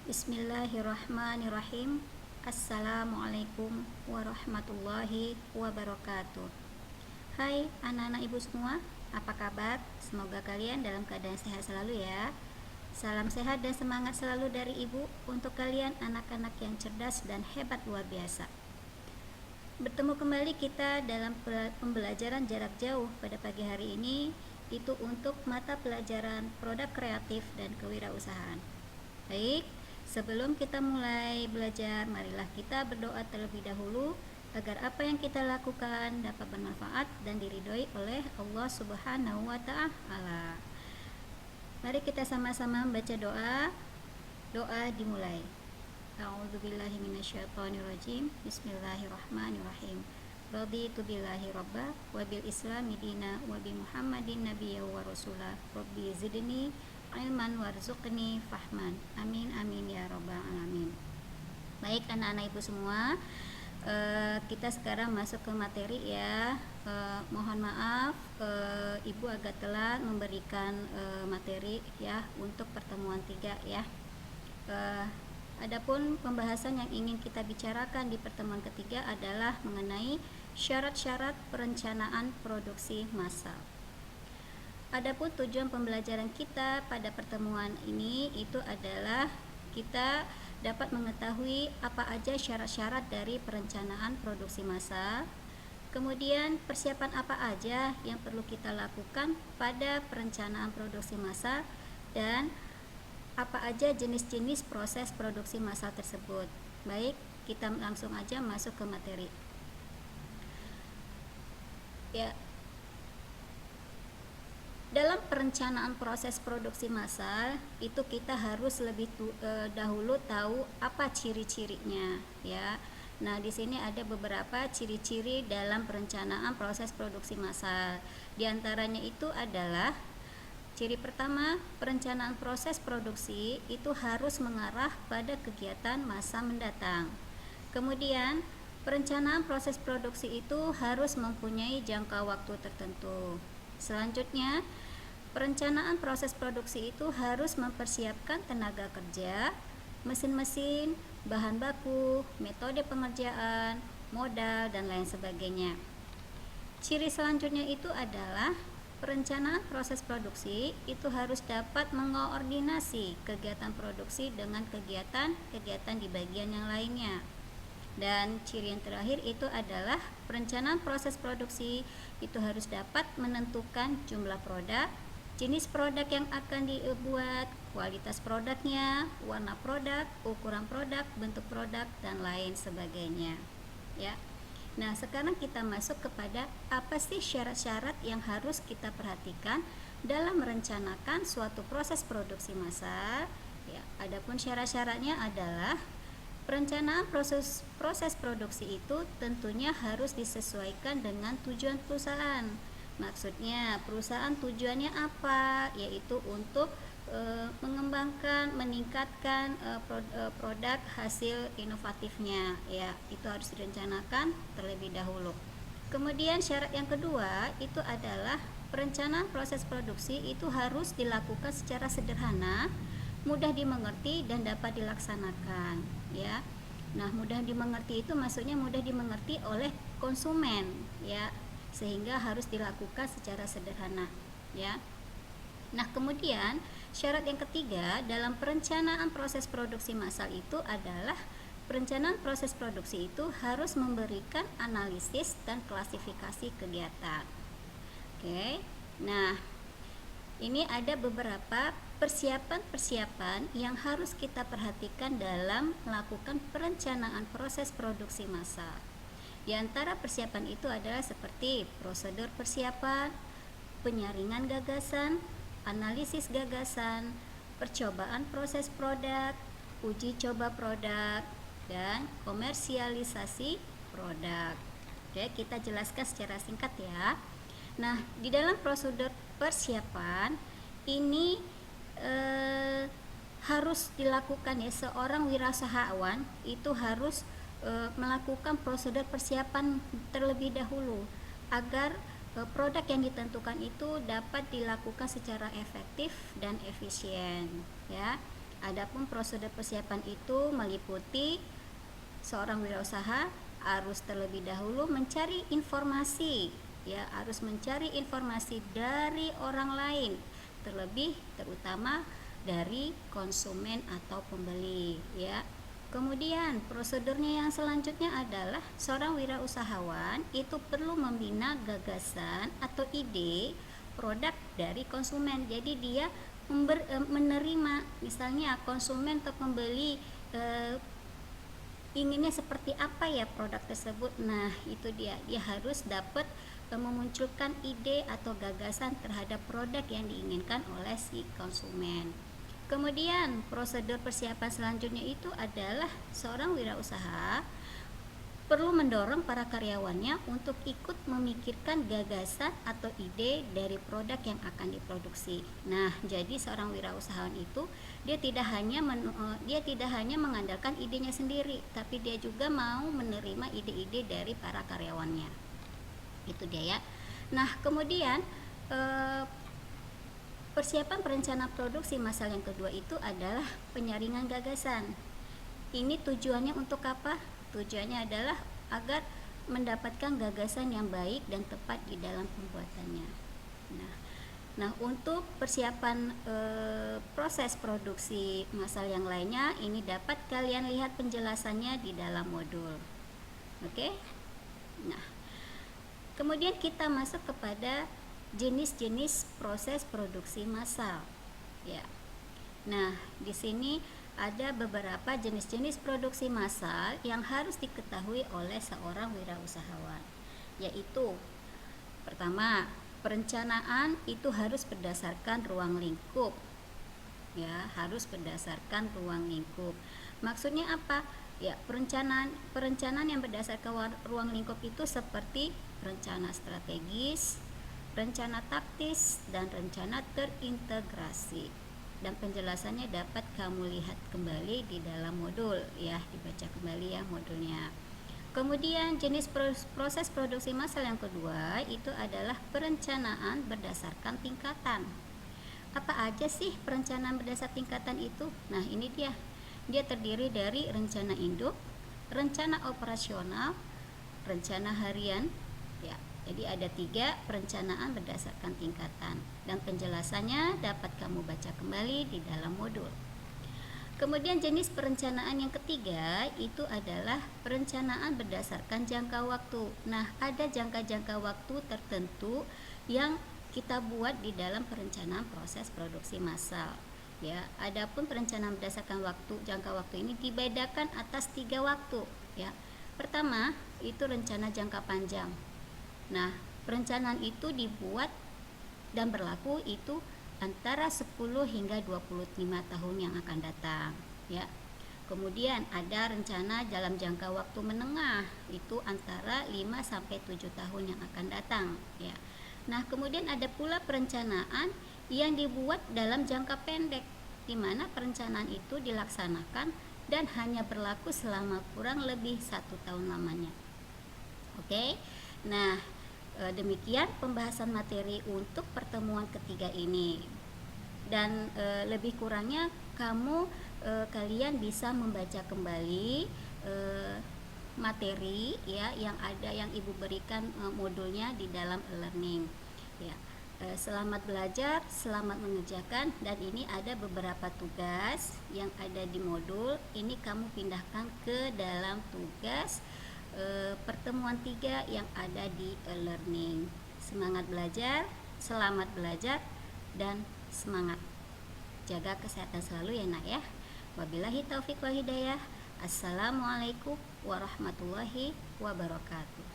Bismillahirrahmanirrahim. Assalamualaikum warahmatullahi wabarakatuh. Hai anak-anak ibu semua, apa kabar? Semoga kalian dalam keadaan sehat selalu ya. Salam sehat dan semangat selalu dari ibu untuk kalian anak-anak yang cerdas dan hebat luar biasa. Bertemu kembali kita dalam pembelajaran jarak jauh pada pagi hari ini, itu untuk mata pelajaran produk kreatif dan kewirausahaan. Baik, sebelum kita mulai belajar, marilah kita berdoa terlebih dahulu agar apa yang kita lakukan dapat bermanfaat dan diridhoi oleh Allah Subhanahu wa Ta'ala. Mari kita sama-sama membaca doa. Doa dimulai. A'udzubillahi minasyaitonirrajim. Bismillahirrahmanirrahim. Raditu billahi rabba wa bil islami dina wa bi Muhammadin nabiyya wa rasula. Rabbi zidni ilman warzuqni fahman. Amin amin ya rabbal alamin. Baik anak-anak ibu semua, kita sekarang masuk ke materi ya. Mohon maaf ibu agak telat memberikan materi ya untuk pertemuan 3 ya. Adapun pembahasan yang ingin kita bicarakan di pertemuan ketiga adalah mengenai syarat-syarat perencanaan produksi massal. Adapun tujuan pembelajaran kita pada pertemuan ini itu adalah kita dapat mengetahui apa aja syarat-syarat dari perencanaan produksi massal, kemudian persiapan apa aja yang perlu kita lakukan pada perencanaan produksi massal, dan apa aja jenis-jenis proses produksi massal tersebut. Baik, kita langsung aja masuk ke materi. Ya, dalam perencanaan proses produksi massal itu kita harus lebih dahulu tahu apa ciri-cirinya ya. Nah, di sini ada beberapa ciri-ciri dalam perencanaan proses produksi massal. Di antaranya itu adalah ciri pertama, perencanaan proses produksi itu harus mengarah pada kegiatan masa mendatang. Kemudian, perencanaan proses produksi itu harus mempunyai jangka waktu tertentu. Selanjutnya, perencanaan proses produksi itu harus mempersiapkan tenaga kerja, mesin-mesin, bahan baku, metode pengerjaan, modal, dan lain sebagainya. Ciri selanjutnya itu adalah perencanaan proses produksi itu harus dapat mengoordinasi kegiatan produksi dengan kegiatan-kegiatan di bagian yang lainnya. Dan ciri yang terakhir itu adalah perencanaan proses produksi itu harus dapat menentukan jumlah produk, jenis produk yang akan dibuat, kualitas produknya, warna produk, ukuran produk, bentuk produk, dan lain sebagainya ya. Nah, sekarang kita masuk kepada apa sih syarat-syarat yang harus kita perhatikan dalam merencanakan suatu proses produksi massal ya. Adapun syarat-syaratnya adalah perencanaan proses produksi itu tentunya harus disesuaikan dengan tujuan perusahaan. Maksudnya, perusahaan tujuannya apa? Yaitu untuk mengembangkan, meningkatkan produk hasil inovatifnya ya. Itu harus direncanakan terlebih dahulu. Kemudian syarat yang kedua itu adalah perencanaan proses produksi itu harus dilakukan secara sederhana, mudah dimengerti, dan dapat dilaksanakan ya. Nah, mudah dimengerti itu maksudnya mudah dimengerti oleh konsumen ya, sehingga harus dilakukan secara sederhana ya. Nah, kemudian syarat yang ketiga dalam perencanaan proses produksi massal itu adalah perencanaan proses produksi itu harus memberikan analisis dan klasifikasi kegiatan. Oke. Nah, ini ada beberapa persiapan-persiapan yang harus kita perhatikan dalam melakukan perencanaan proses produksi massal. Di antara persiapan itu adalah seperti prosedur persiapan, penyaringan gagasan, analisis gagasan, percobaan proses produk, uji coba produk, dan komersialisasi produk. Oke, kita jelaskan secara singkat ya. Nah, di dalam prosedur persiapan ini harus dilakukan ya, seorang wirausahawan itu harus melakukan prosedur persiapan terlebih dahulu agar produk yang ditentukan itu dapat dilakukan secara efektif dan efisien ya. Adapun prosedur persiapan itu meliputi seorang wirausaha harus terlebih dahulu mencari informasi, ya, harus mencari informasi dari orang lain, terutama dari konsumen atau pembeli, ya. Kemudian prosedurnya yang selanjutnya adalah seorang wirausahawan itu perlu membina gagasan atau ide produk dari konsumen. Jadi dia menerima, misalnya konsumen atau pembeli inginnya seperti apa ya produk tersebut. Nah, itu dia harus dapat memunculkan ide atau gagasan terhadap produk yang diinginkan oleh si konsumen. Kemudian prosedur persiapan selanjutnya itu adalah seorang wirausaha perlu mendorong para karyawannya untuk ikut memikirkan gagasan atau ide dari produk yang akan diproduksi. Nah, jadi seorang wirausahawan itu dia tidak hanya mengandalkan idenya sendiri, tapi dia juga mau menerima ide-ide dari para karyawannya. Itu dia ya. Nah, kemudian persiapan perencanaan produksi massal yang kedua itu adalah penyaringan gagasan. Ini tujuannya untuk apa? Tujuannya adalah agar mendapatkan gagasan yang baik dan tepat di dalam pembuatannya. Nah, untuk persiapan proses produksi massal yang lainnya, ini dapat kalian lihat penjelasannya di dalam modul. Oke? Nah, kemudian kita masuk kepada jenis-jenis proses produksi massal, ya. Nah, di sini ada beberapa jenis-jenis produksi massal yang harus diketahui oleh seorang wirausahawan, yaitu pertama, perencanaan itu harus berdasarkan ruang lingkup, ya, harus berdasarkan ruang lingkup. Maksudnya apa? Ya, perencanaan yang berdasarkan ruang lingkup itu seperti rencana strategis, rencana taktis, dan rencana terintegrasi. Dan penjelasannya dapat kamu lihat kembali di dalam modul, ya, dibaca kembali ya modulnya. Kemudian jenis proses produksi massal yang kedua itu adalah perencanaan berdasarkan tingkatan. Apa aja sih perencanaan berdasarkan tingkatan itu? Nah, ini dia. Dia terdiri dari rencana induk, rencana operasional, rencana harian, ya. Jadi ada 3 perencanaan berdasarkan tingkatan, dan penjelasannya dapat kamu baca kembali di dalam modul. Kemudian jenis perencanaan yang ketiga itu adalah perencanaan berdasarkan jangka waktu. Nah, ada jangka-jangka waktu tertentu yang kita buat di dalam perencanaan proses produksi massal, ya. Adapun perencanaan berdasarkan jangka waktu ini dibedakan atas 3 waktu, ya. Pertama, itu rencana jangka panjang. Nah, perencanaan itu dibuat dan berlaku itu antara 10 hingga 25 tahun yang akan datang, ya. Kemudian ada rencana dalam jangka waktu menengah, itu antara 5 sampai 7 tahun yang akan datang, ya. Nah, kemudian ada pula perencanaan yang dibuat dalam jangka pendek, di mana perencanaan itu dilaksanakan dan hanya berlaku selama kurang lebih 1 tahun lamanya. Oke. Nah, demikian pembahasan materi untuk pertemuan ketiga ini, dan lebih kurangnya kalian bisa membaca kembali materi, ya, yang ibu berikan modulnya di dalam e-learning, ya. Selamat belajar, selamat mengerjakan, dan ini ada beberapa tugas yang ada di modul ini, kamu pindahkan ke dalam tugas pertemuan 3 yang ada di e-learning. Semangat belajar, selamat belajar, dan semangat. Jaga kesehatan selalu ya, Nak, ya. Wabillahi taufik wal hidayah. Assalamualaikum warahmatullahi wabarakatuh.